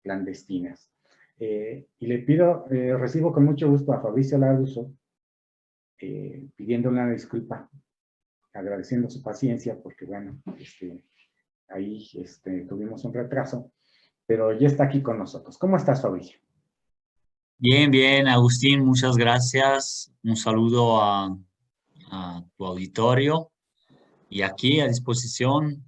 clandestinas. Y le pido, recibo con mucho gusto a Fabricio Laruso, pidiendo una disculpa, agradeciendo su paciencia, porque bueno, ahí tuvimos un retraso, pero ya está aquí con nosotros. ¿Cómo estás, Fabricio? Bien, bien, Agustín, muchas gracias. Un saludo a tu auditorio y aquí a disposición.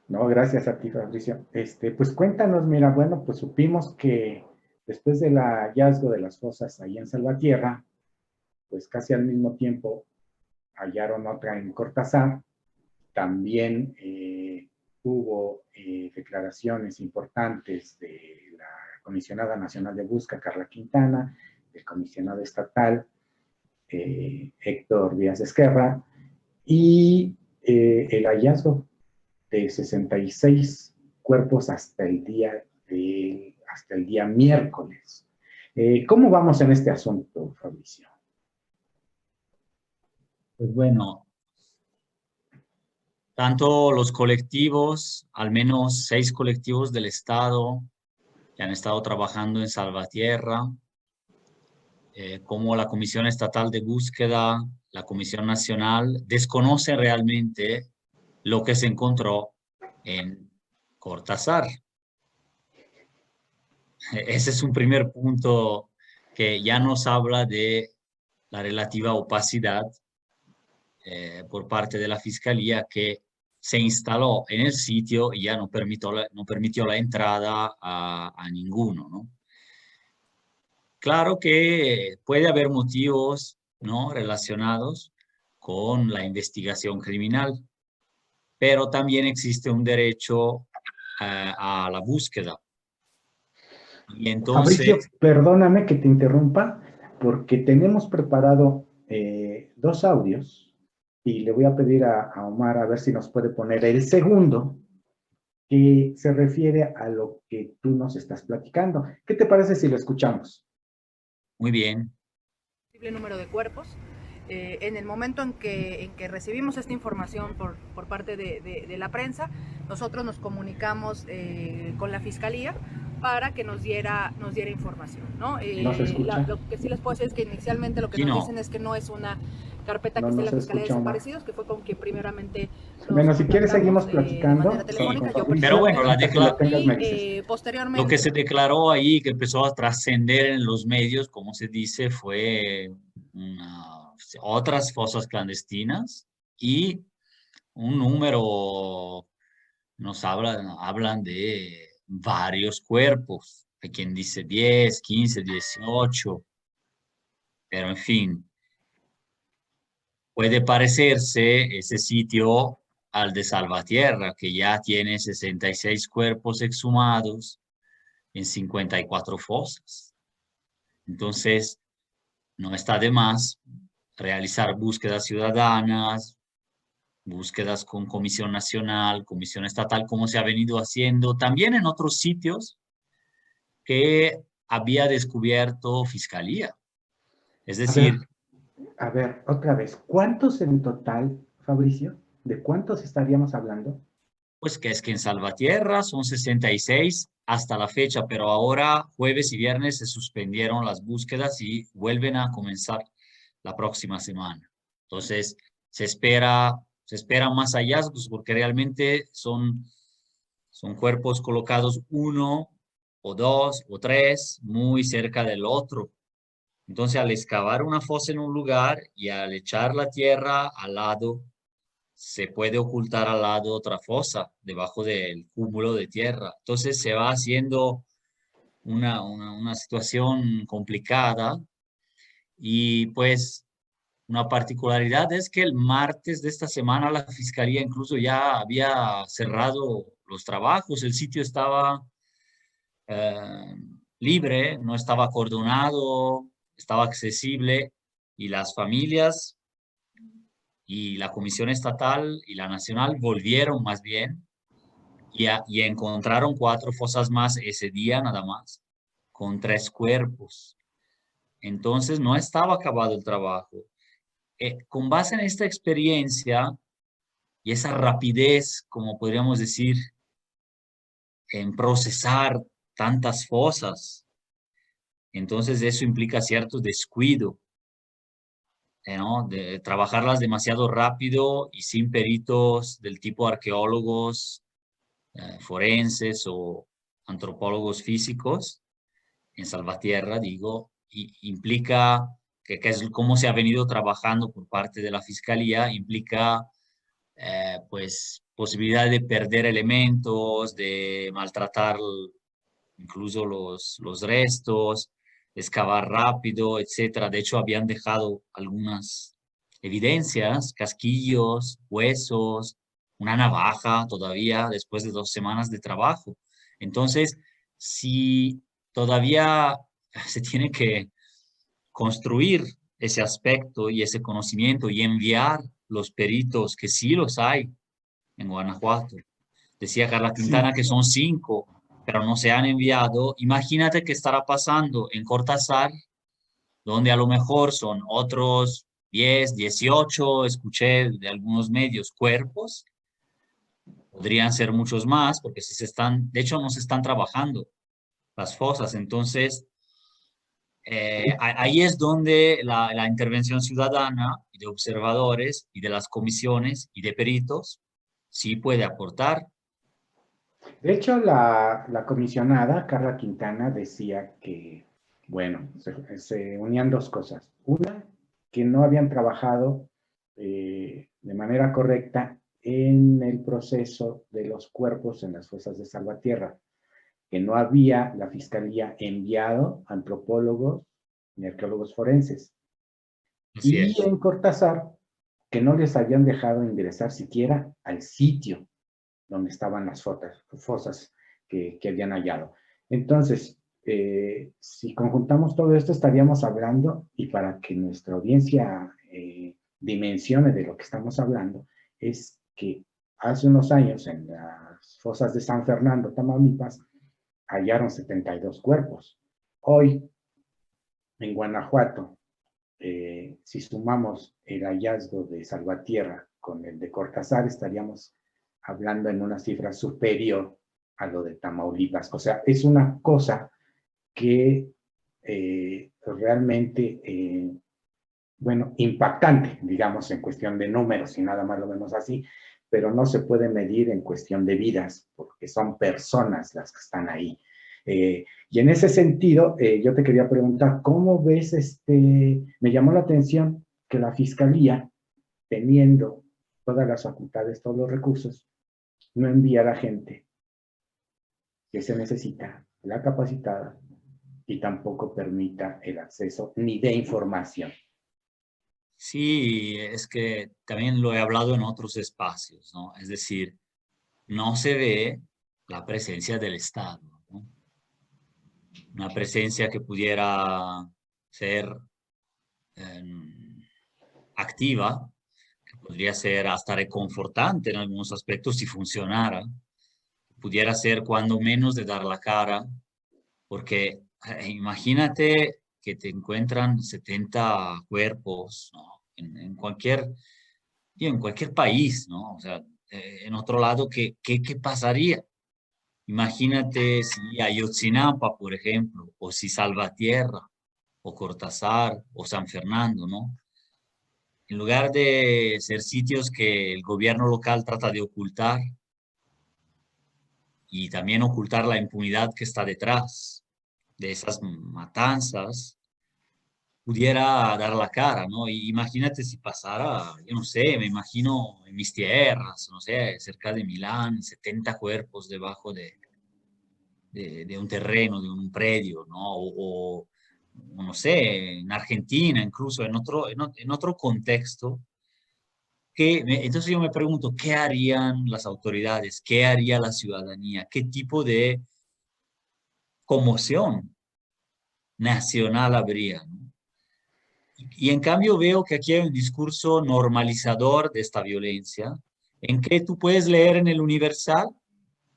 No, gracias a ti, Fabricio. Pues cuéntanos, mira, bueno, pues supimos que después del hallazgo de las fosas ahí en Salvatierra, pues casi al mismo tiempo hallaron otra en Cortázar. También hubo declaraciones importantes de la Comisionada Nacional de Búsqueda, Carla Quintana, del comisionado estatal, Héctor Díaz Esquerra, y el hallazgo de 66 cuerpos hasta el día miércoles. ¿Cómo vamos en este asunto, Fabricio? Pues bueno, tanto los colectivos, al menos 6 colectivos del Estado que han estado trabajando en Salvatierra, como la Comisión Estatal de Búsqueda, la Comisión Nacional, desconocen realmente lo que se encontró en Cortázar. Ese es un primer punto que ya nos habla de la relativa opacidad por parte de la Fiscalía que se instaló en el sitio y ya no permitió la entrada a ninguno, ¿no? Claro que puede haber motivos, ¿no?, relacionados con la investigación criminal, pero también existe un derecho a la búsqueda. Y Fabricio, entonces, perdóname que te interrumpa, porque tenemos preparado dos audios y le voy a pedir a Omar a ver si nos puede poner el segundo que se refiere a lo que tú nos estás platicando. ¿Qué te parece si lo escuchamos? muy bien. Número de cuerpos. En el momento en que recibimos esta información por parte de la prensa, nosotros nos comunicamos con la Fiscalía para que nos diera información, ¿no? ¿No se escucha? Lo que sí les puedo decir es que inicialmente lo que Aquí nos no. dicen es que no es una carpeta No, que esté no en la se Fiscalía de escucha, Omar. Desaparecidos, que fue con quien primeramente nos Bueno, si quieres seguimos contactamos de manera platicando telefónica. con Yo Pero Fabricio, bueno, personalmente, hasta que lo tengas me y dices. lo posteriormente. que se declaró ahí, que empezó a trascender en los medios, como se dice, fue otras fosas clandestinas y un número, hablan de varios cuerpos. Hay quien dice 10, 15, 18, pero en fin, puede parecerse ese sitio al de Salvatierra, que ya tiene 66 cuerpos exhumados en 54 fosas. Entonces, no está de más realizar búsquedas ciudadanas, búsquedas con Comisión Nacional, Comisión Estatal, como se ha venido haciendo también en otros sitios que había descubierto Fiscalía. Es A ver, decir, otra vez, ¿cuántos en total, Fabricio? ¿De cuántos estaríamos hablando? pues que es que en Salvatierra son 66 hasta la fecha, pero ahora jueves y viernes se suspendieron las búsquedas y vuelven a comenzar la próxima semana. Entonces, se espera, se esperan más hallazgos porque realmente son cuerpos colocados uno o dos o tres muy cerca del otro. Entonces, al excavar una fosa en un lugar y al echar la tierra al lado, se puede ocultar al lado otra fosa debajo del cúmulo de tierra. Entonces, se va haciendo una situación complicada y pues una particularidad es que el martes de esta semana la fiscalía incluso ya había cerrado los trabajos, el sitio estaba eh, libre, no estaba acordonado, estaba accesible y las familias y la Comisión Estatal y la Nacional volvieron más bien y encontraron 4 fosas más ese día nada más, con 3 cuerpos. Entonces no estaba acabado el trabajo. Con base en esta experiencia y esa rapidez, como podríamos decir, en procesar tantas fosas. Entonces eso implica cierto descuido, ¿no? De trabajarlas demasiado rápido y sin peritos del tipo arqueólogos, forenses o antropólogos físicos en Salvatierra, digo, y implica que es cómo se ha venido trabajando por parte de la Fiscalía, implica pues posibilidad de perder elementos, de maltratar incluso los restos, excavar rápido, etcétera. De hecho, habían dejado algunas evidencias, casquillos, huesos, una navaja todavía después de 2 semanas de trabajo. Entonces, si todavía se tiene que construir ese aspecto y ese conocimiento y enviar los peritos, que sí los hay en Guanajuato. Decía Carla Quintana Sí, que son 5, pero no se han enviado. Imagínate qué estará pasando en Cortázar, donde a lo mejor son otros 10, 18, escuché de algunos medios, cuerpos. Podrían ser muchos más, porque si se están, de hecho no se están trabajando las fosas. Entonces, ahí es donde la intervención ciudadana y de observadores y de las comisiones y de peritos sí puede aportar. de hecho, la comisionada Carla Quintana decía que, bueno, se unían dos cosas. Una, que no habían trabajado de manera correcta en el proceso de los cuerpos en las fosas de Salvatierra, que no había la fiscalía enviado antropólogos ni arqueólogos forenses. Así Y es. en Cortázar, que no les habían dejado ingresar siquiera al sitio donde estaban las fosas que habían hallado. Entonces, si conjuntamos todo esto, estaríamos hablando, y para que nuestra audiencia dimensione de lo que estamos hablando, es que hace unos años en las fosas de San Fernando, Tamaulipas, hallaron 72 cuerpos. Hoy, en Guanajuato, si sumamos el hallazgo de Salvatierra con el de Cortázar, estaríamos hablando en una cifra superior a lo de Tamaulipas. O sea, es una cosa que realmente, bueno, impactante, digamos, en cuestión de números, y nada más lo vemos así, pero no se puede medir en cuestión de vidas, porque son personas las que están ahí. Y en ese sentido, yo te quería preguntar, ¿cómo ves me llamó la atención que la Fiscalía, teniendo todas las facultades, todos los recursos, no envía a la gente que se necesita, la capacitada, y tampoco permita el acceso ni de información? Sí, es que también lo he hablado en otros espacios, ¿no? Es decir, no se ve la presencia del Estado, ¿no? Una presencia que pudiera ser activa, que podría ser hasta reconfortante en algunos aspectos si funcionara, pudiera ser cuando menos de dar la cara, porque imagínate que te encuentran 70 cuerpos, ¿no? En cualquier país, ¿no? O sea, en otro lado, ¿qué pasaría? Imagínate si Ayotzinapa, por ejemplo, o si Salvatierra, o Cortázar, o San Fernando, ¿no? En lugar de ser sitios que el gobierno local trata de ocultar y también ocultar la impunidad que está detrás de esas matanzas, pudiera dar la cara, ¿no? Y imagínate si pasara, yo no sé, me imagino en mis tierras, no sé, cerca de Milán, 70 cuerpos debajo de un terreno, de un predio, ¿no? O no sé, en Argentina, incluso en otro contexto. Entonces yo me pregunto, ¿qué harían las autoridades? ¿Qué haría la ciudadanía? ¿Qué tipo de conmoción nacional habría, ¿no? Y en cambio veo que aquí hay un discurso normalizador de esta violencia, en que tú puedes leer en el Universal,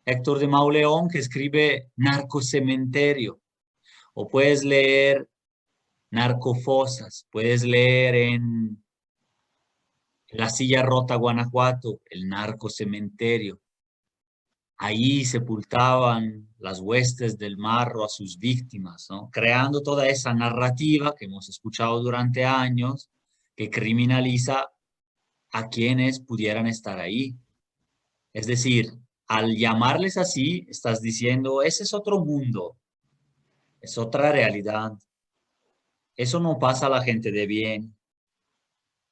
Héctor de Mauleón, que escribe narcocementerio, o puedes leer narcofosas, puedes leer en La Silla Rota, Guanajuato, el narcocementerio. ahí sepultaban las huestes del marro a sus víctimas, ¿no? Creando toda esa narrativa que hemos escuchado durante años, que criminaliza a quienes pudieran estar ahí. Es decir, al llamarles así, estás diciendo, ese es otro mundo, es otra realidad. Eso no pasa a la gente de bien.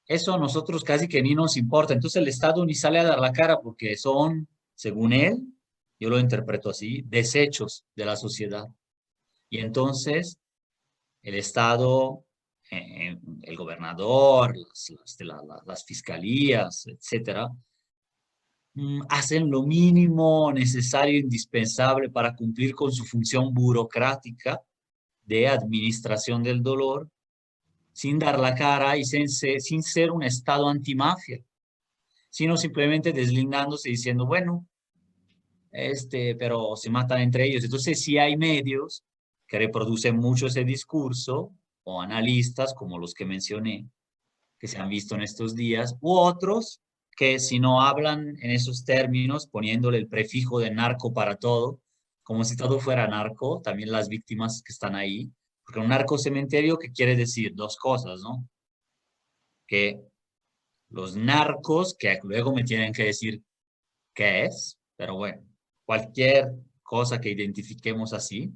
Eso a nosotros casi que ni nos importa. Entonces el Estado ni sale a dar la cara porque son, según él, yo lo interpreto así, desechos de la sociedad. Y entonces el Estado, el gobernador, las fiscalías, etcétera, hacen lo mínimo necesario e indispensable para cumplir con su función burocrática de administración del dolor, sin dar la cara y sin ser un Estado antimafia, sino simplemente deslindándose y diciendo, bueno, pero se matan entre ellos. Entonces sí hay medios que reproducen mucho ese discurso, o analistas como los que mencioné, que se han visto en estos días, u otros que si no hablan en esos términos, poniéndole el prefijo de narco para todo, como si todo fuera narco, también las víctimas que están ahí, porque un narcocementerio, ¿qué quiere decir? Dos cosas, ¿no? Que los narcos, que luego me tienen que decir qué es, pero bueno, cualquier cosa que identifiquemos así,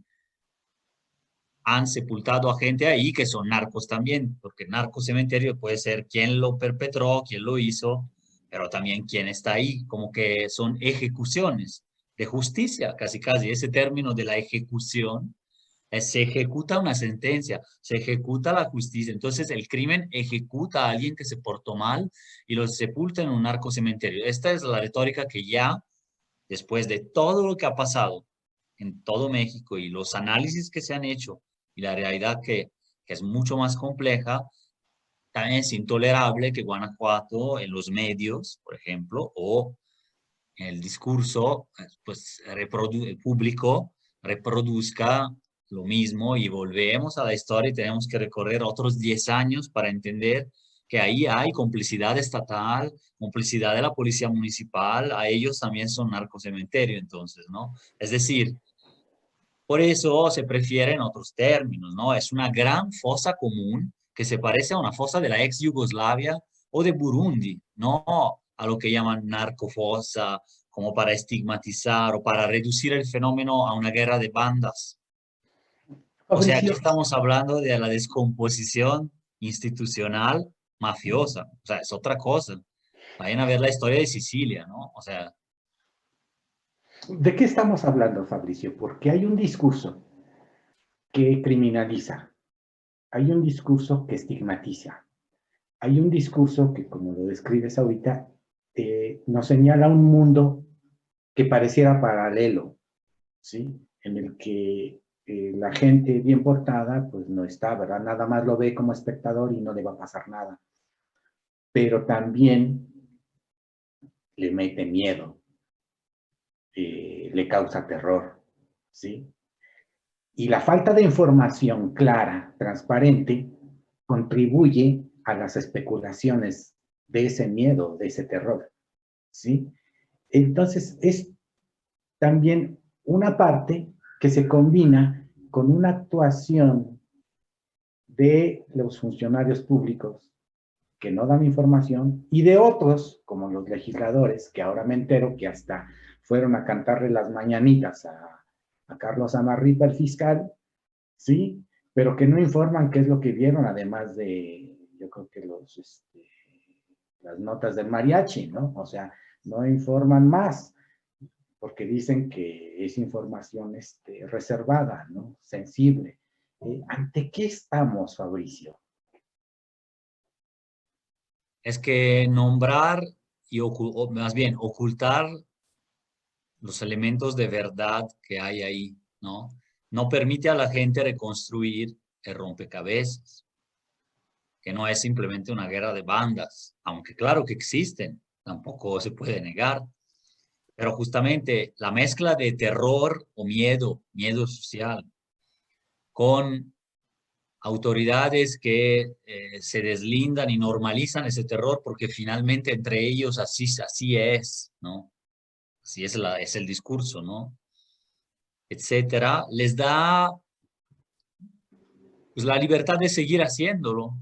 han sepultado a gente ahí que son narcos también, porque narcocementerio puede ser quién lo perpetró, quién lo hizo, pero también quién está ahí, como que son ejecuciones de justicia, casi casi. Ese término de la ejecución, se ejecuta una sentencia, se ejecuta la justicia. Entonces el crimen ejecuta a alguien que se portó mal y lo sepulta en un narcocementerio. Esta es la retórica que ya, después de todo lo que ha pasado en todo México y los análisis que se han hecho y la realidad que es mucho más compleja, también es intolerable que Guanajuato en los medios, por ejemplo, o en el discurso pues, el público reproduzca lo mismo y volvemos a la historia y tenemos que recorrer otros 10 años para entender que ahí hay complicidad estatal, complicidad de la policía municipal, a ellos también son narcocementerio, entonces, ¿no? Es decir, por eso se prefieren otros términos, ¿no? Es una gran fosa común que se parece a una fosa de la ex Yugoslavia o de Burundi, no a lo que llaman narcofosa, como para estigmatizar o para reducir el fenómeno a una guerra de bandas. O sea, aquí Fabricio, estamos hablando de la descomposición institucional mafiosa, o sea, es otra cosa. Vayan a ver la historia de Sicilia, ¿no? O sea, ¿de qué estamos hablando, Fabricio? Porque hay un discurso que criminaliza, hay un discurso que estigmatiza, hay un discurso que, como lo describes ahorita, nos señala un mundo que pareciera paralelo, ¿sí? En el que la gente bien portada, pues no está, ¿verdad? Nada más lo ve como espectador y no le va a pasar nada. Pero también le mete miedo, le causa terror, ¿sí? Y la falta de información clara, transparente, contribuye a las especulaciones de ese miedo, de ese terror, ¿sí? Entonces, es también una parte que se combina con una actuación de los funcionarios públicos que no dan información y de otros, como los legisladores, que ahora me entero que hasta fueron a cantarle las mañanitas a Carlos Amarripa, el fiscal, ¿sí? Pero que no informan qué es lo que vieron, además de, yo creo que las notas del mariachi, ¿no? O sea, no informan más, porque dicen que es información reservada, ¿no? Sensible. ¿Ante qué estamos, Fabricio? es que nombrar y o más bien ocultar los elementos de verdad que hay ahí, ¿no? No permite a la gente reconstruir el rompecabezas, que no es simplemente una guerra de bandas, aunque claro que existen, tampoco se puede negar, pero justamente la mezcla de terror o miedo, miedo social, con autoridades que se deslindan y normalizan ese terror porque finalmente entre ellos así es, ¿no? si es el discurso, ¿no? Etcétera, les da pues, la libertad de seguir haciéndolo.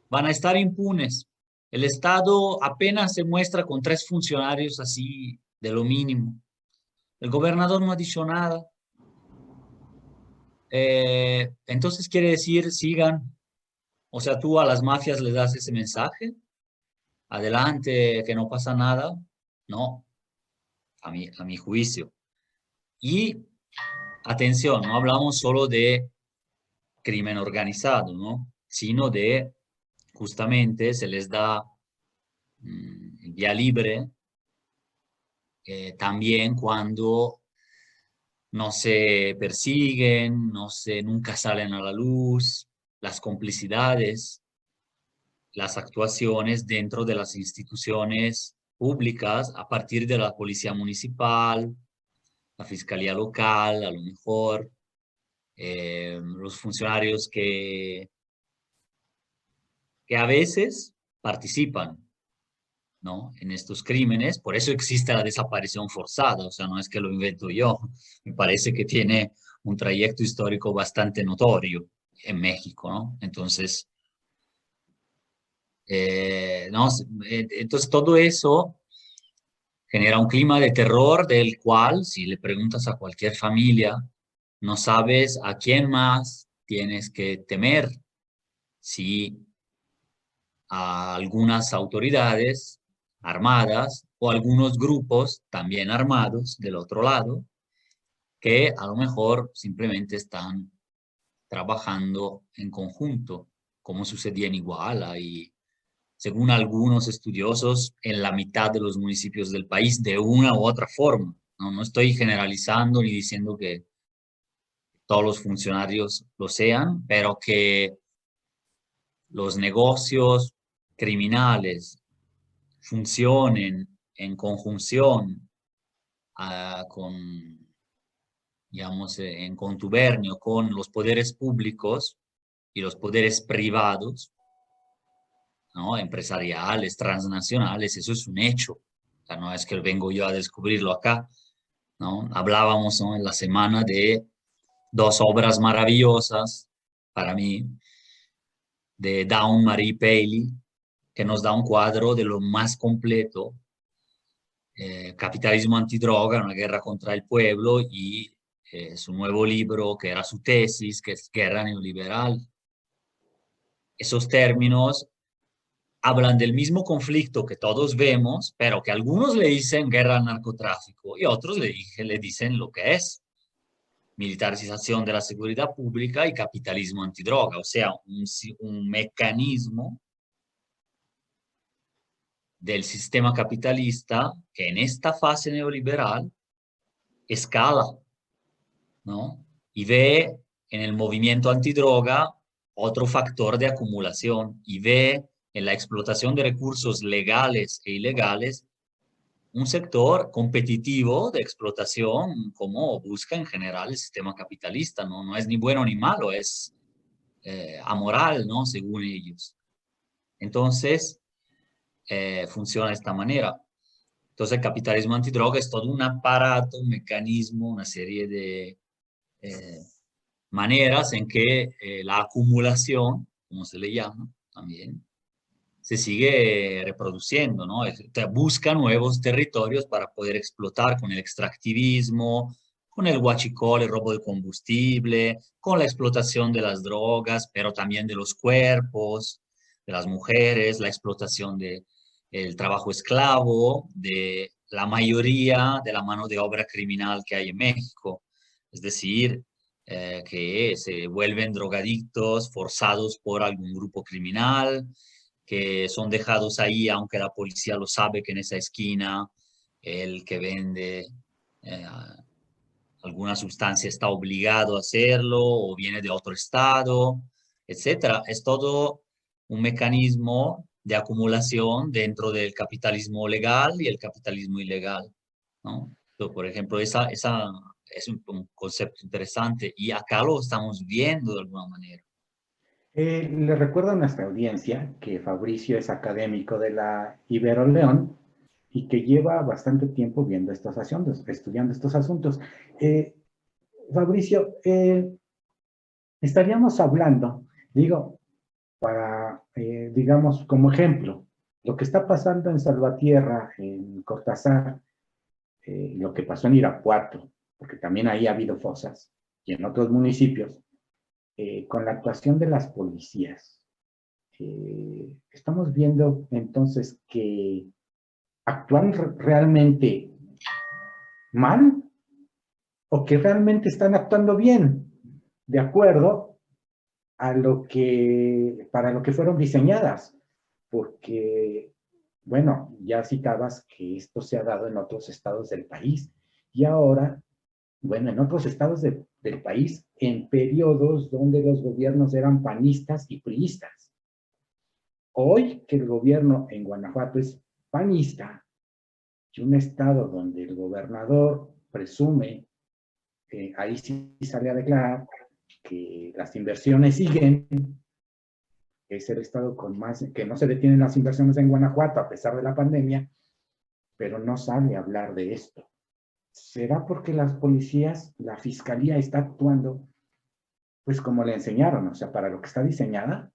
Van a estar impunes. El Estado apenas se muestra con 3 funcionarios así de lo mínimo. El gobernador no ha dicho nada. Entonces quiere decir, sigan. O sea, tú a las mafias les das ese mensaje. Adelante, que no pasa nada. No, a mi juicio. Y atención, no hablamos solo de crimen organizado, ¿no? Sino de, justamente, se les da vía libre también cuando no se persiguen, nunca salen a la luz, las complicidades, las actuaciones dentro de las instituciones públicas a partir de la policía municipal, la fiscalía local, a lo mejor, los funcionarios que a veces participan, ¿no? En estos crímenes. Por eso existe la desaparición forzada, o sea, no es que lo invento yo, me parece que tiene un trayecto histórico bastante notorio en México, ¿no? Entonces, no, entonces todo eso genera un clima de terror del cual, si le preguntas a cualquier familia, no sabes a quién más tienes que temer, si a algunas autoridades armadas o algunos grupos también armados del otro lado que a lo mejor simplemente están trabajando en conjunto, como sucedía en Iguala y según algunos estudiosos en la mitad de los municipios del país de una u otra forma. No, no estoy generalizando ni diciendo que todos los funcionarios lo sean, pero que los negocios criminales funcionen en conjunción con, digamos, en contubernio con los poderes públicos y los poderes privados, ¿no? Empresariales, transnacionales, eso es un hecho. O sea, no es que vengo yo a descubrirlo acá, ¿no? Hablábamos, ¿no? En la semana de 2 obras maravillosas para mí, de Dawn Marie Paley, que nos da un cuadro de lo más completo, Capitalismo antidroga, una guerra contra el pueblo, y su nuevo libro, que era su tesis, que es Guerra neoliberal. Esos términos hablan del mismo conflicto que todos vemos, pero que algunos le dicen guerra al narcotráfico y otros le dicen lo que es militarización de la seguridad pública y capitalismo antidroga, o sea, un mecanismo del sistema capitalista que en esta fase neoliberal escala, ¿no? Y ve en el movimiento antidroga otro factor de acumulación y ve en la explotación de recursos legales e ilegales un sector competitivo de explotación como busca en general el sistema capitalista, ¿no? No es ni bueno ni malo, es amoral, ¿no? Según ellos. Entonces, funciona de esta manera. Entonces, el capitalismo antidroga es todo un aparato, un mecanismo, una serie de maneras en que la acumulación, como se le llama también, se sigue reproduciendo, ¿no? Busca nuevos territorios para poder explotar con el extractivismo, con el huachicol, el robo de combustible, con la explotación de las drogas, pero también de los cuerpos, de las mujeres, la explotación del trabajo esclavo, de la mayoría de la mano de obra criminal que hay en México. Es decir, que se vuelven drogadictos forzados por algún grupo criminal, que son dejados ahí aunque la policía lo sabe que en esa esquina el que vende eh, alguna sustancia está obligado a hacerlo o viene de otro estado, etcétera. Es todo un mecanismo de acumulación dentro del capitalismo legal y el capitalismo ilegal, ¿no? Entonces, por ejemplo, esa es un concepto interesante y acá lo estamos viendo de alguna manera. Le recuerdo a nuestra audiencia que Fabricio es académico de la Ibero León y que lleva bastante tiempo viendo estos asuntos, estudiando estos asuntos. Fabricio, estaríamos hablando, digo, para, digamos, como ejemplo, lo que está pasando en Salvatierra, en Cortázar, lo que pasó en Irapuato, porque también ahí ha habido fosas, y en otros municipios, con la actuación de las policías. Estamos viendo entonces que actúan realmente mal o que realmente están actuando bien, de acuerdo a lo que, para lo que fueron diseñadas, porque, bueno, ya citabas que esto se ha dado en otros estados del país, y ahora, bueno, en otros estados del país, en periodos donde los gobiernos eran panistas y priistas. Hoy que el gobierno en Guanajuato es panista, y un estado donde el gobernador presume, ahí sí sale a declarar que las inversiones siguen, que es el estado con más, que no se detienen las inversiones en Guanajuato a pesar de la pandemia, pero no sale a hablar de esto. ¿Será porque las policías, la fiscalía está actuando pues como le enseñaron, o sea, para lo que está diseñada?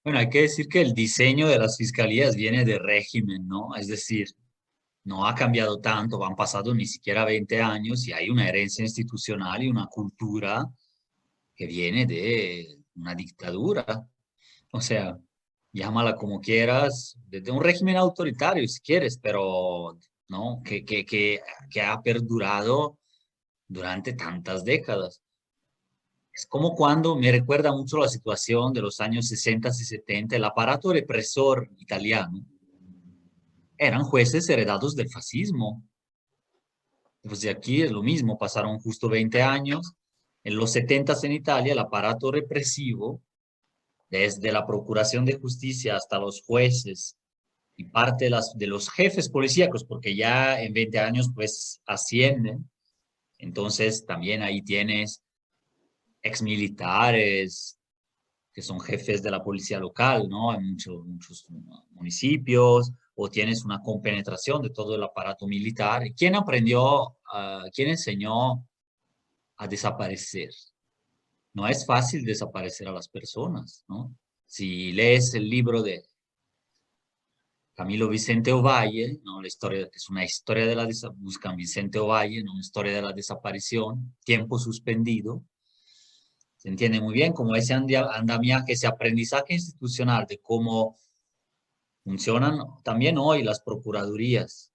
Bueno, hay que decir que el diseño de las fiscalías viene de régimen, ¿no? Es decir, no ha cambiado tanto, han pasado ni siquiera 20 años y hay una herencia institucional y una cultura que viene de una dictadura. O sea, llámala como quieras, desde un régimen autoritario si quieres, pero no, que ha perdurado durante tantas décadas. Es como cuando me recuerda mucho la situación de los años 60 y 70, el aparato represor italiano eran jueces heredados del fascismo. Pues de aquí es lo mismo, pasaron justo 20 años. En los 70 en Italia, el aparato represivo, desde la Procuración de Justicia hasta los jueces y parte de los jefes policíacos, porque ya en 20 años pues ascienden. Entonces también ahí tienes exmilitares que son jefes de la policía local, ¿no? En muchos municipios, o tienes una compenetración de todo el aparato militar. ¿Quién aprendió, quién enseñó a desaparecer? No es fácil desaparecer a las personas, ¿no? Si lees el libro de Camilo Vicente Ovalle, ¿no? La historia, es una historia de la buscan Vicente Ovalle, ¿no? Una historia de la desaparición, tiempo suspendido. Se entiende muy bien cómo ese andamiaje, ese aprendizaje institucional de cómo funcionan también hoy las procuradurías.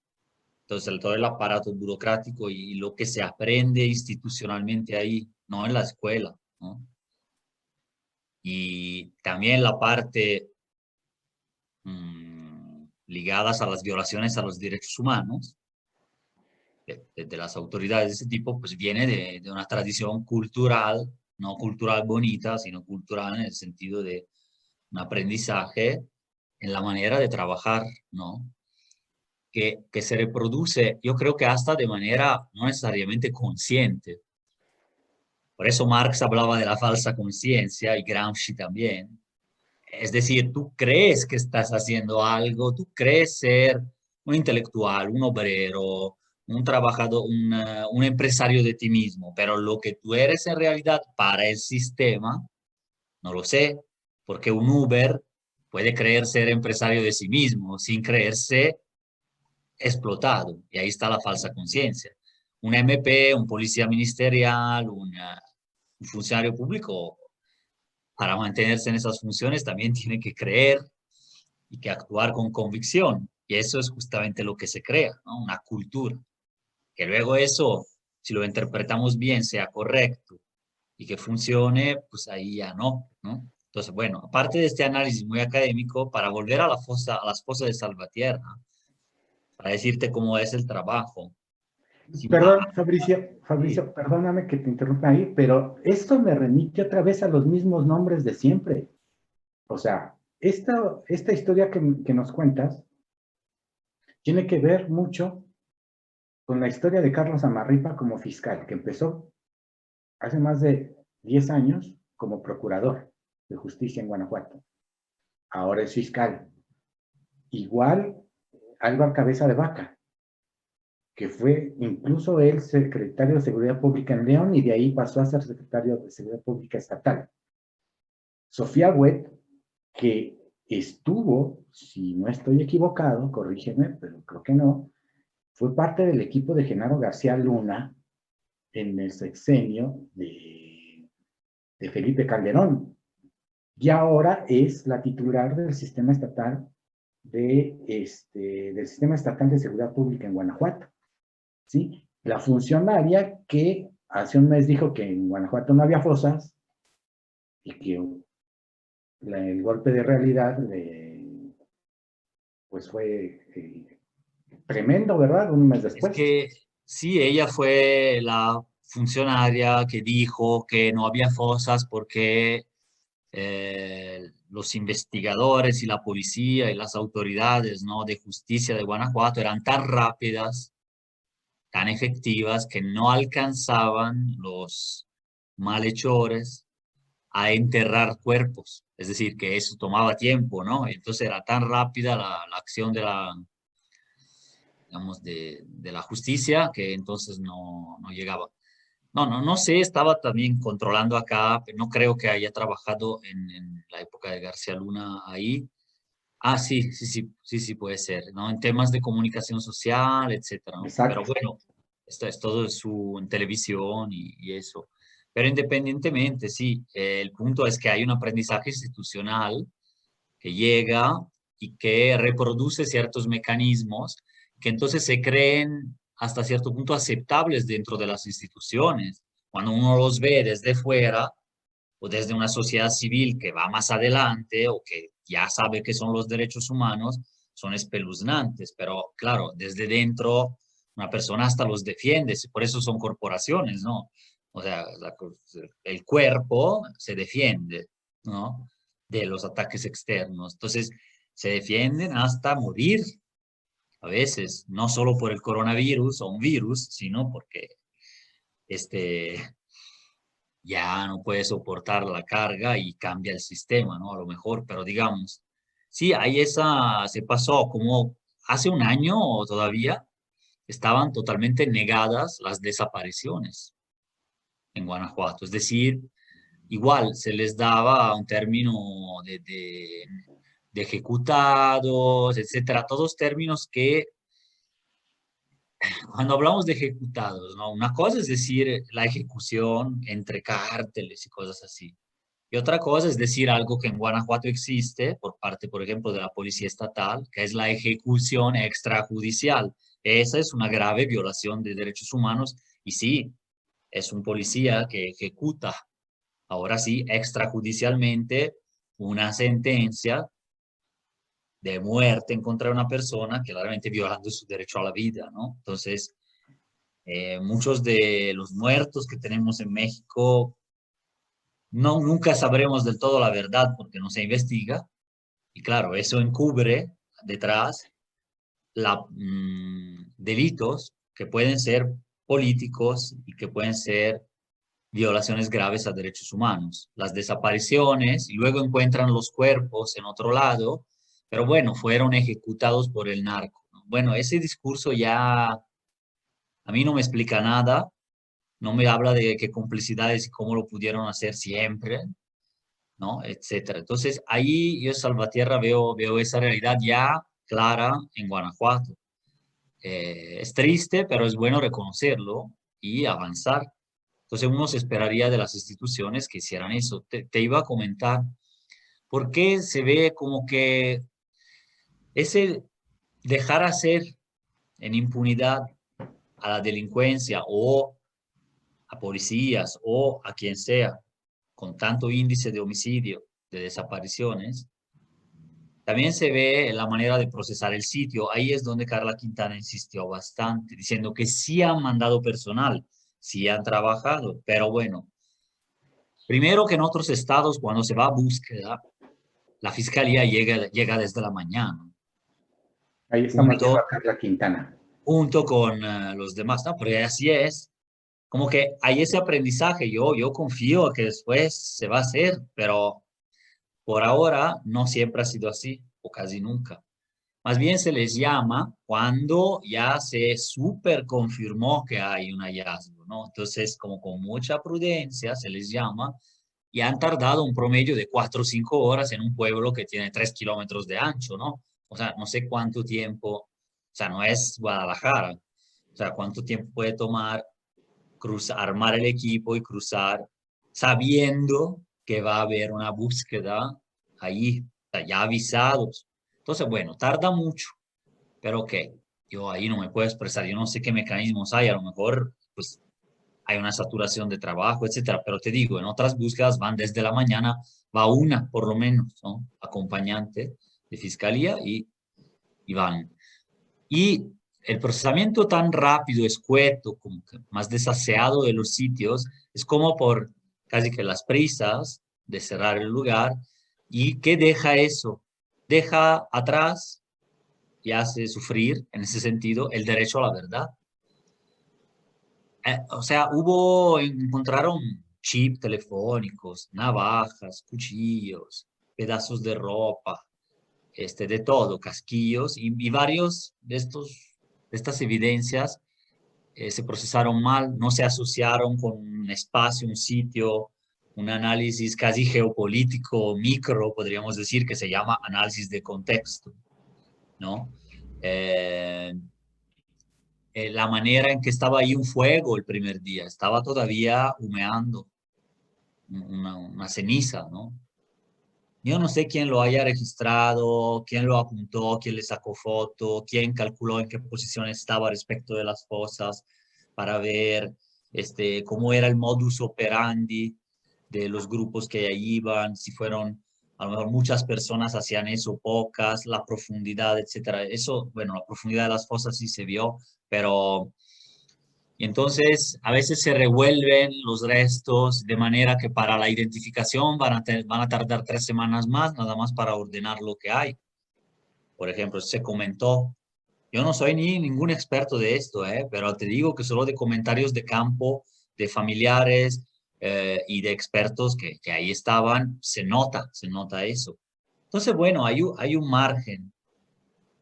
Entonces, todo el aparato burocrático y lo que se aprende institucionalmente ahí, no en la escuela, ¿no? Y también la parte ligadas a las violaciones a los derechos humanos de las autoridades de ese tipo, pues viene de una tradición cultural, no cultural bonita, sino cultural en el sentido de un aprendizaje en la manera de trabajar, ¿no? Que se reproduce, yo creo que hasta de manera no necesariamente consciente. Por eso Marx hablaba de la falsa conciencia y Gramsci también. Es decir, tú crees que estás haciendo algo, tú crees ser un intelectual, un obrero, un trabajador, un empresario de ti mismo, pero lo que tú eres en realidad para el sistema, no lo sé, porque un Uber puede creer ser empresario de sí mismo sin creerse explotado, y ahí está la falsa conciencia. Un MP, un policía ministerial, un funcionario público, para mantenerse en esas funciones también tiene que creer y que actuar con convicción. Y eso es justamente lo que se crea, ¿no? Una cultura. Que luego eso, si lo interpretamos bien, sea correcto y que funcione, pues ahí ya no, ¿no? Entonces, bueno, aparte de este análisis muy académico, para volver a a las fosas de Salvatierra, para decirte cómo es el trabajo. Si Perdón, Fabricio, sí, Fabricio, perdóname que te interrumpa ahí, pero esto me remite otra vez a los mismos nombres de siempre. O sea, esta historia que nos cuentas tiene que ver mucho con la historia de Carlos Amarripa como fiscal, que empezó hace más de 10 años como procurador de justicia en Guanajuato. Ahora es fiscal. Igual Álvaro Cabeza de Vaca, que fue incluso el secretario de Seguridad Pública en León y de ahí pasó a ser secretario de Seguridad Pública estatal. Sofía Huet, que estuvo, si no estoy equivocado, corrígeme, pero creo que no, fue parte del equipo de Genaro García Luna en el sexenio de Felipe Calderón. Y ahora es la titular del sistema estatal del sistema estatal de seguridad pública en Guanajuato. ¿Sí? La funcionaria que hace un mes dijo que en Guanajuato no había fosas y que el golpe de realidad pues fue tremendo, ¿verdad? Un mes Es después. que sí, ella fue la funcionaria que dijo que no había fosas porque los investigadores y la policía y las autoridades, ¿no?, de justicia de Guanajuato eran tan rápidas, tan efectivas, que no alcanzaban los malhechores a enterrar cuerpos. Es decir, que eso tomaba tiempo, ¿no? Entonces era tan rápida la acción de la, digamos, de la justicia que entonces no llegaba. No sé, estaba también controlando acá, pero no creo que haya trabajado en la época de García Luna ahí. Ah, sí, puede ser, ¿no? En temas de comunicación social, etcétera, ¿no? Pero Exacto. bueno, esto es todo en televisión y eso. Pero independientemente, sí, el punto es que hay un aprendizaje institucional que llega y que reproduce ciertos mecanismos que entonces se creen hasta cierto punto aceptables dentro de las instituciones. Cuando uno los ve desde fuera o desde una sociedad civil que va más adelante o que ya sabe qué son los derechos humanos, son espeluznantes, pero claro, desde dentro una persona hasta los defiende, por eso son corporaciones, ¿no? O sea, el cuerpo se defiende, ¿no?, de los ataques externos. Entonces, se defienden hasta morir, a veces, no solo por el coronavirus o un virus, sino porque ya no puede soportar la carga y cambia el sistema, ¿no? A lo mejor, pero digamos, sí, se pasó como hace un año o todavía, estaban totalmente negadas las desapariciones en Guanajuato. Es decir, igual se les daba un término de ejecutados, etcétera, todos términos que cuando hablamos de ejecutados, ¿no? Una cosa es decir la ejecución entre cárteles y cosas así. Y otra cosa es decir algo que en Guanajuato existe por parte, por ejemplo, de la Policía Estatal, que es la ejecución extrajudicial. Esa es una grave violación de derechos humanos y sí, es un policía que ejecuta, ahora sí, extrajudicialmente una sentencia de muerte en contra de una persona, claramente violando su derecho a la vida, ¿no? Entonces, muchos de los muertos que tenemos en México, nunca sabremos del todo la verdad porque no se investiga, y claro, eso encubre detrás delitos que pueden ser políticos y que pueden ser violaciones graves a derechos humanos. Las desapariciones y luego encuentran los cuerpos en otro lado, pero bueno, fueron ejecutados por el narco, ¿no? Bueno, ese discurso ya a mí no me explica nada, no me habla de qué complicidades y cómo lo pudieron hacer siempre, ¿no? Etcétera. Entonces, ahí yo, Salvatierra, veo esa realidad ya clara en Guanajuato. Es triste, pero es bueno reconocerlo y avanzar. Entonces uno se esperaría de las instituciones que hicieran eso. Te iba a comentar, ¿por qué se ve como que ese dejar hacer en impunidad a la delincuencia o a policías o a quien sea con tanto índice de homicidio, de desapariciones? También se ve la manera de procesar el sitio. Ahí es donde Carla Quintana insistió bastante, diciendo que sí han mandado personal, sí han trabajado, pero bueno, primero que en otros estados, cuando se va a búsqueda, la fiscalía llega desde la mañana, Ahí estamos viendo junto, a Carla Quintana. junto con los demás, ¿no? Porque así es, como que hay ese aprendizaje, yo confío que después se va a hacer, pero por ahora no siempre ha sido así, o casi nunca. Más bien se les llama cuando ya se súper confirmó que hay un hallazgo, ¿no? Entonces, como con mucha prudencia se les llama y han tardado un promedio de 4 o 5 horas en un pueblo que tiene 3 kilómetros de ancho, ¿no? O sea, no sé cuánto tiempo, o sea, no es Guadalajara, o sea, cuánto tiempo puede tomar cruzar, armar el equipo y cruzar sabiendo que va a haber una búsqueda ahí, o sea, ya avisados. Entonces, bueno, tarda mucho, pero ok, yo ahí no me puedo expresar, yo no sé qué mecanismos hay, a lo mejor pues hay una saturación de trabajo, etcétera, pero te digo, en otras búsquedas van desde la mañana, va una por lo menos, ¿no? Acompañante de fiscalía y van. Y el procesamiento tan rápido, escueto, como que más desaseado de los sitios, es como por casi que las prisas de cerrar el lugar. ¿Y qué deja eso? Deja atrás y hace sufrir, en ese sentido, el derecho a la verdad. O sea, encontraron chips telefónicos, navajas, cuchillos, pedazos de ropa, de todo, casquillos y varios de estas evidencias se procesaron mal, no se asociaron con un espacio, un sitio, un análisis casi geopolítico, micro, podríamos decir, que se llama análisis de contexto, ¿no? Eh, la manera en que estaba ahí un fuego el primer día, estaba todavía humeando una ceniza, ¿no? Yo no sé quién lo haya registrado, quién lo apuntó, quién le sacó foto, quién calculó en qué posición estaba respecto de las fosas para ver cómo era el modus operandi de los grupos que ahí iban, si fueron, a lo mejor muchas personas hacían eso, pocas, la profundidad, etcétera. Eso, bueno, la profundidad de las fosas sí se vio, pero y entonces a veces se revuelven los restos de manera que para la identificación van a tardar 3 semanas más, nada más para ordenar lo que hay. Por ejemplo, se comentó, yo no soy ni ningún experto de esto, pero te digo que solo de comentarios de campo, de familiares y de expertos que ahí estaban, se nota eso. Entonces, bueno, hay un margen.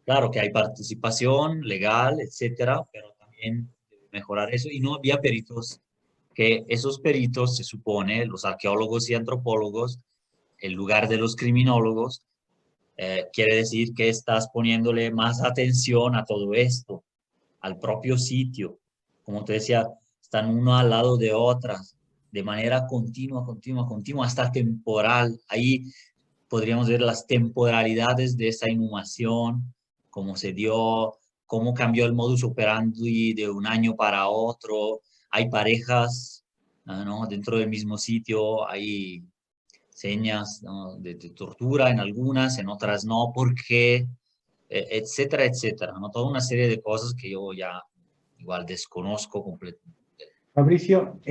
Claro que hay participación legal, etcétera, pero también debe mejorar eso. Y no había peritos, que esos peritos, se supone, los arqueólogos y antropólogos, en lugar de los criminólogos, quiere decir que estás poniéndole más atención a todo esto, al propio sitio. Como te decía, están uno al lado de otras, de manera continua, continua, continua, hasta temporal. Ahí podríamos ver las temporalidades de esa inhumación, cómo se dio, cómo cambió el modus operandi de un año para otro. Hay parejas, ¿no? Dentro del mismo sitio, hay señas, ¿no? de tortura en algunas, en otras no, porque, etcétera, etcétera, ¿no? Toda una serie de cosas que yo ya igual desconozco completamente. Fabricio,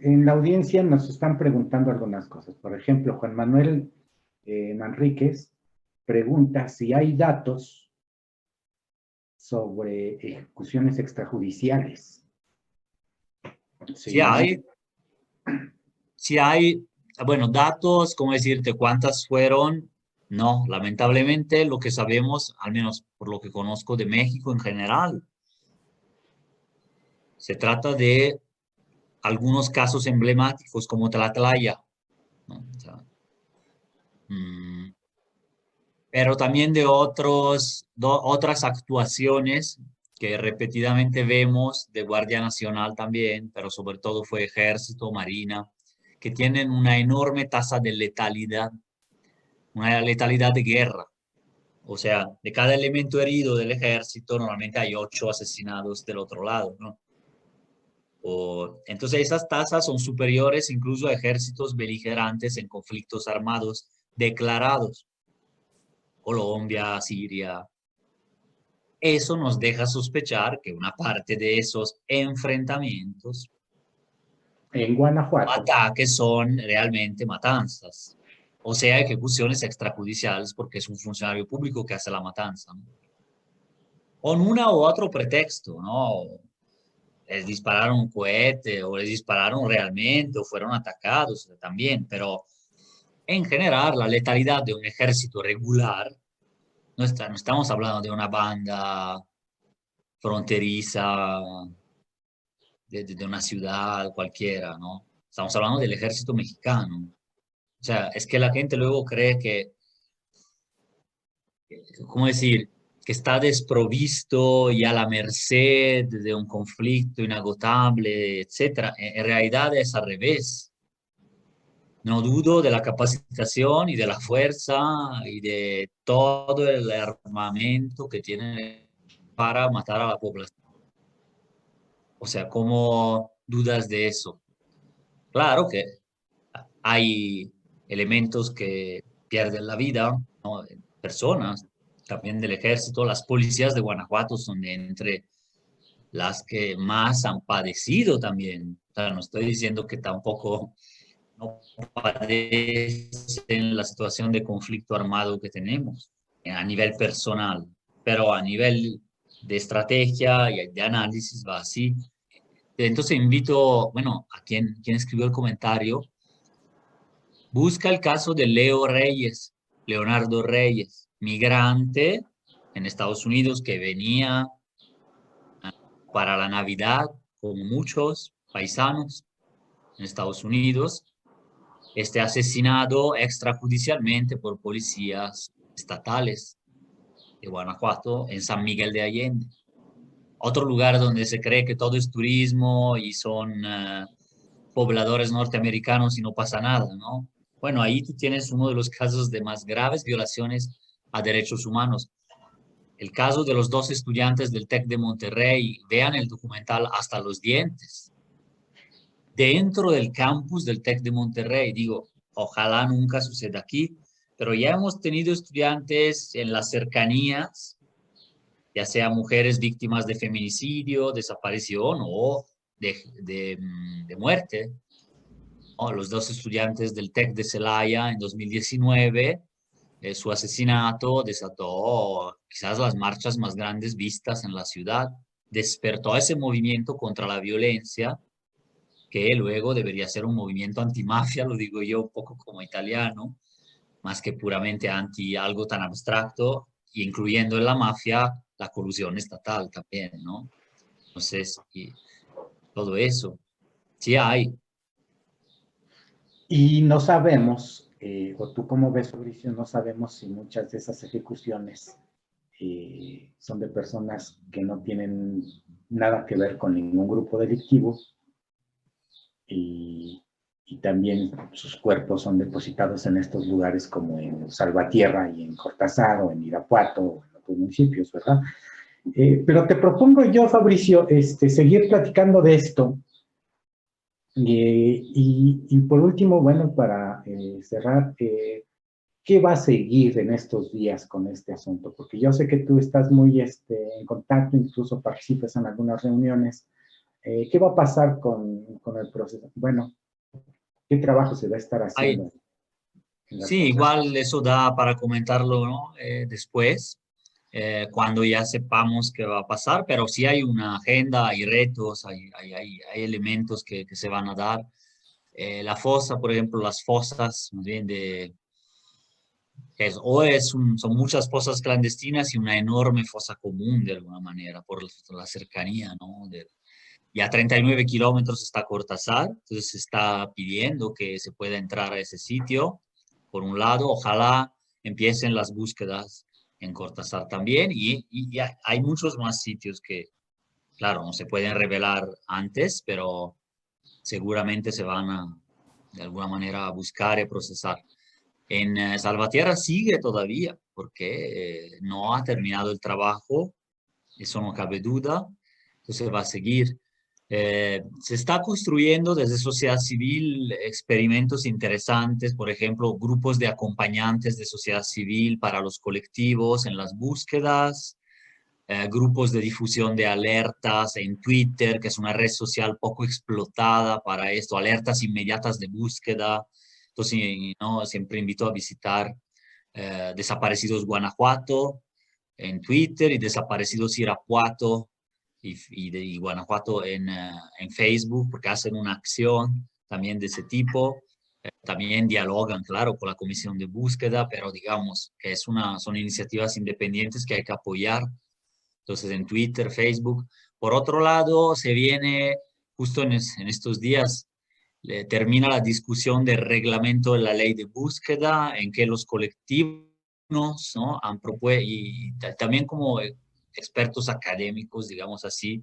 en la audiencia nos están preguntando algunas cosas. Por ejemplo, Juan Manuel Manríquez pregunta si hay datos sobre ejecuciones extrajudiciales. Sí hay, bueno, datos, ¿cómo decirte cuántas fueron? No, lamentablemente lo que sabemos, al menos por lo que conozco de México en general, se trata de algunos casos emblemáticos como Tlatlaya, ¿no? O sea, pero también de otras actuaciones que repetidamente vemos de Guardia Nacional también, pero sobre todo fue Ejército, Marina, que tienen una enorme tasa de letalidad, una letalidad de guerra. O sea, de cada elemento herido del ejército, normalmente hay 8 asesinados del otro lado, ¿no? Entonces esas tasas son superiores incluso a ejércitos beligerantes en conflictos armados declarados. Colombia, Siria. Eso nos deja sospechar que una parte de esos enfrentamientos en Guanajuato, ataques son realmente matanzas. O sea, ejecuciones extrajudiciales porque es un funcionario público que hace la matanza, ¿no? Con una u otro pretexto, ¿no? Les dispararon un cohete o les dispararon realmente o fueron atacados también, pero en general la letalidad de un ejército regular no estamos hablando de una banda fronteriza de una ciudad cualquiera, ¿no? Estamos hablando del ejército mexicano. O sea, es que la gente luego cree que, ¿cómo decir? Que está desprovisto y a la merced de un conflicto inagotable, etcétera. En realidad es al revés. No dudo de la capacitación y de la fuerza y de todo el armamento que tienen para matar a la población. O sea, ¿cómo dudas de eso? Claro que hay elementos que pierden la vida, ¿no? Personas, también del ejército. Las policías de Guanajuato son de entre las que más han padecido también. O sea, no estoy diciendo que tampoco no padecen la situación de conflicto armado que tenemos a nivel personal, pero a nivel de estrategia y de análisis va así. Entonces invito, bueno, a quien escribió el comentario, busca el caso de Leo Reyes, Leonardo Reyes, migrante en Estados Unidos que venía para la Navidad, como muchos paisanos en Estados Unidos, asesinado extrajudicialmente por policías estatales de Guanajuato en San Miguel de Allende. Otro lugar donde se cree que todo es turismo y son pobladores norteamericanos y no pasa nada, ¿no? Bueno, ahí tú tienes uno de los casos de más graves violaciones a derechos humanos. El caso de los dos estudiantes del TEC de Monterrey, vean el documental Hasta los dientes. Dentro del campus del TEC de Monterrey, digo, ojalá nunca suceda aquí, pero ya hemos tenido estudiantes en las cercanías, ya sea mujeres víctimas de feminicidio, desaparición o de muerte. Oh, los dos estudiantes del TEC de Celaya en 2019, su asesinato desató quizás las marchas más grandes vistas en la ciudad, despertó ese movimiento contra la violencia, que luego debería ser un movimiento antimafia, lo digo yo un poco como italiano, más que puramente anti algo tan abstracto, incluyendo en la mafia la colusión estatal también, ¿no? Entonces, y todo eso, sí hay. Y no sabemos, o tú como ves, Fabricio, no sabemos si muchas de esas ejecuciones son de personas que no tienen nada que ver con ningún grupo delictivo y también sus cuerpos son depositados en estos lugares como en Salvatierra y en Cortázar o en Irapuato o en otros municipios, ¿verdad? Pero te propongo yo, Fabricio, seguir platicando de esto. Y por último, bueno, para cerrar, ¿qué va a seguir en estos días con este asunto? Porque yo sé que tú estás muy en contacto, incluso participas en algunas reuniones. ¿Qué va a pasar con el proceso? Bueno, ¿qué trabajo se va a estar Hay, haciendo en las sí, próximas? igual eso da para comentarlo, ¿no? Después, cuando ya sepamos qué va a pasar, pero sí hay una agenda, hay retos, hay elementos que se van a dar. La fosa, por ejemplo, las fosas, más bien son muchas fosas clandestinas y una enorme fosa común de alguna manera por la cercanía, ¿no? Y a 39 kilómetros está Cortázar, entonces se está pidiendo que se pueda entrar a ese sitio. Por un lado, ojalá empiecen las búsquedas en Cortázar también y ya hay muchos más sitios que, claro, no se pueden revelar antes, pero seguramente se van a, de alguna manera, a buscar y procesar. En Salvatierra sigue todavía, porque no ha terminado el trabajo, eso no cabe duda, entonces va a seguir. Se está construyendo desde sociedad civil experimentos interesantes, por ejemplo, grupos de acompañantes de sociedad civil para los colectivos en las búsquedas, grupos de difusión de alertas en Twitter, que es una red social poco explotada para esto, alertas inmediatas de búsqueda. Entonces, ¿no? Siempre invito a visitar Desaparecidos Guanajuato en Twitter y Desaparecidos Irapuato y Guanajuato en Facebook, porque hacen una acción también de ese tipo. También dialogan, claro, con la comisión de búsqueda, pero digamos que son iniciativas independientes que hay que apoyar. Entonces, en Twitter, Facebook. Por otro lado, se viene justo en estos días, termina la discusión del reglamento de la ley de búsqueda, en que los colectivos, ¿no? Han propuesto, y también como expertos académicos, digamos así,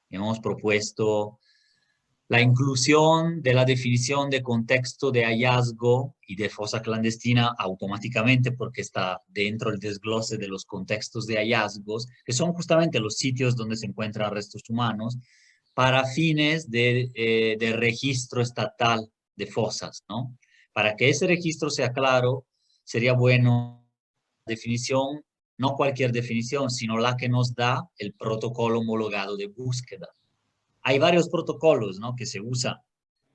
hemos propuesto la inclusión de la definición de contexto de hallazgo y de fosa clandestina automáticamente porque está dentro del desglose de los contextos de hallazgos, que son justamente los sitios donde se encuentran restos humanos, para fines de registro estatal de fosas, ¿no? Para que ese registro sea claro, sería bueno definición, no cualquier definición, sino la que nos da el protocolo homologado de búsqueda. Hay varios protocolos, ¿no? Que se usan,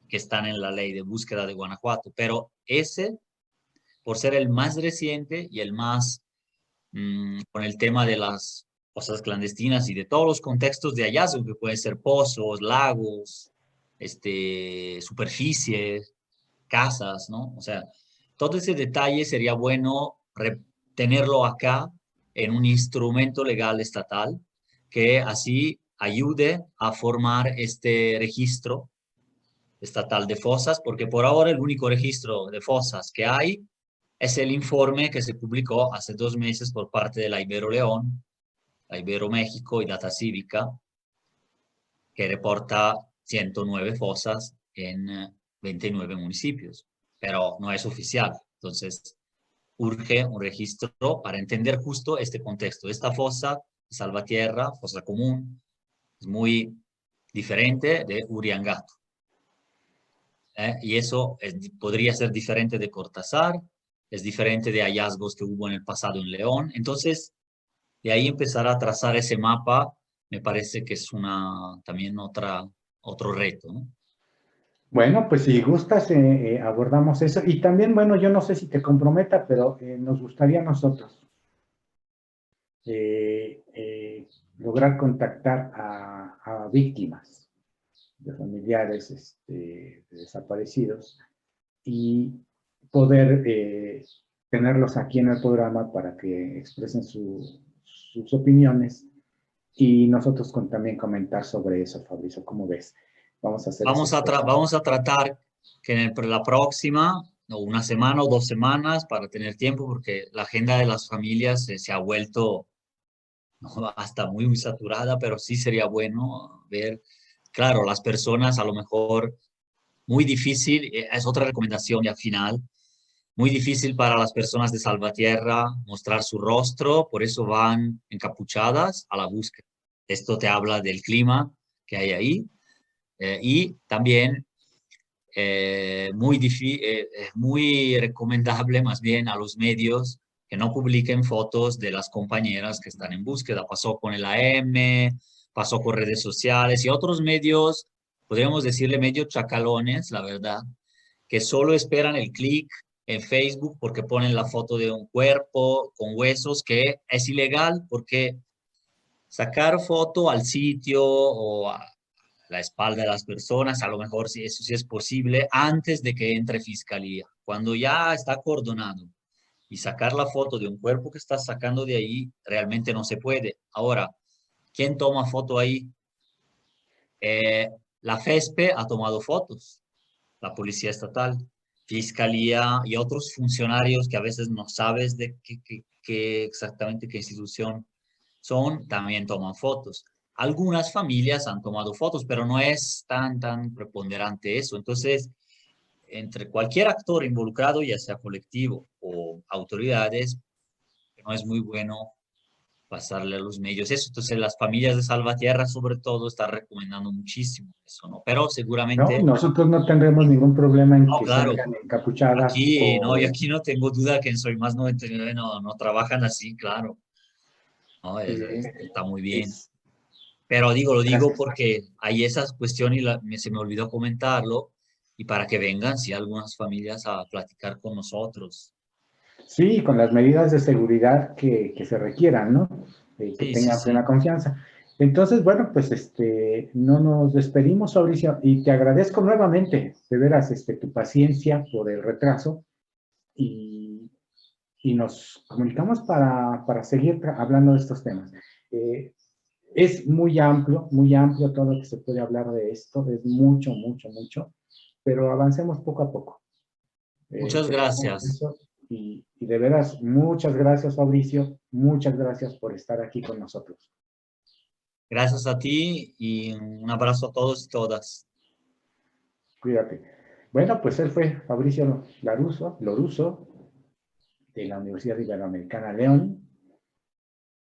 que están en la ley de búsqueda de Guanajuato, pero ese, por ser el más reciente y el más con el tema de las fosas clandestinas y de todos los contextos de hallazgo, que pueden ser pozos, lagos, superficies, casas, ¿no? O sea, todo ese detalle sería bueno tenerlo acá en un instrumento legal estatal que así ayude a formar este registro estatal de fosas, porque por ahora el único registro de fosas que hay es el informe que se publicó hace 2 meses por parte de la Ibero León, la Ibero México y Data Cívica, que reporta 109 fosas en 29 municipios, pero no es oficial. Entonces, urge un registro para entender justo este contexto. Esta fosa, Salvatierra, fosa común, es muy diferente de Uriangato. Y eso podría ser diferente de Cortázar, es diferente de hallazgos que hubo en el pasado en León. Entonces, de ahí empezar a trazar ese mapa, me parece que es también otro reto, ¿no? Bueno, pues si gustas, abordamos eso. Y también, bueno, yo no sé si te comprometa, pero nos gustaría a nosotros lograr contactar a víctimas de familiares de desaparecidos y poder tenerlos aquí en el programa para que expresen sus opiniones y nosotros también comentar sobre eso, Fabrizio. ¿Cómo ves? Vamos a hacer Vamos a tratar que en la próxima, o una semana o 2 semanas, para tener tiempo, porque la agenda de las familias se ha vuelto hasta muy saturada, pero sí sería bueno ver, claro, las personas a lo mejor muy difícil, es otra recomendación ya final, muy difícil para las personas de Salvatierra mostrar su rostro, por eso van encapuchadas a la búsqueda. Esto te habla del clima que hay ahí y también muy recomendable más bien a los medios que no publiquen fotos de las compañeras que están en búsqueda. Pasó con el AM, pasó con redes sociales y otros medios, podríamos decirle medios chacalones, la verdad, que solo esperan el clic en Facebook porque ponen la foto de un cuerpo con huesos, que es ilegal porque sacar foto al sitio o a la espalda de las personas, a lo mejor sí, eso sí es posible antes de que entre fiscalía. Cuando ya está acordonado y sacar la foto de un cuerpo que estás sacando de ahí, realmente no se puede. Ahora, ¿quién toma foto ahí? La FESPE ha tomado fotos, la Policía Estatal, Fiscalía y otros funcionarios que a veces no sabes de exactamente qué institución son, también toman fotos. Algunas familias han tomado fotos, pero no es tan preponderante eso. Entonces, entre cualquier actor involucrado, ya sea colectivo o autoridades, no es muy bueno pasarle a los medios eso. Entonces, las familias de Salvatierra, sobre todo, están recomendando muchísimo eso, ¿no? Pero ¿no? seguramente, Nosotros no tendremos ningún problema en no, que claro, salgan encapuchadas aquí, no, y o... aquí no tengo duda que en Soy Más 99 no trabajan así, claro, ¿no? Está muy bien. es- Pero lo digo gracias. porque hay esas cuestiones y se me olvidó comentarlo, y para que vengan, sí, algunas familias a platicar con nosotros. Sí, con las medidas de seguridad que se requieran, ¿no? Que Sí, sí, tengan plena sí. confianza. Entonces, bueno, pues no nos despedimos, Fabricio, y te agradezco nuevamente, de veras, tu paciencia por el retraso y, y nos comunicamos para seguir hablando de estos temas. Es muy amplio todo lo que se puede hablar de esto, es mucho, mucho, mucho, pero avancemos poco a poco. Muchas gracias. Eso, y de veras, muchas gracias, Fabricio, muchas gracias por estar aquí con nosotros. Gracias a ti y un abrazo a todos y todas. Cuídate. Bueno, pues él fue Fabricio Loruso, de la Universidad Iberoamericana León.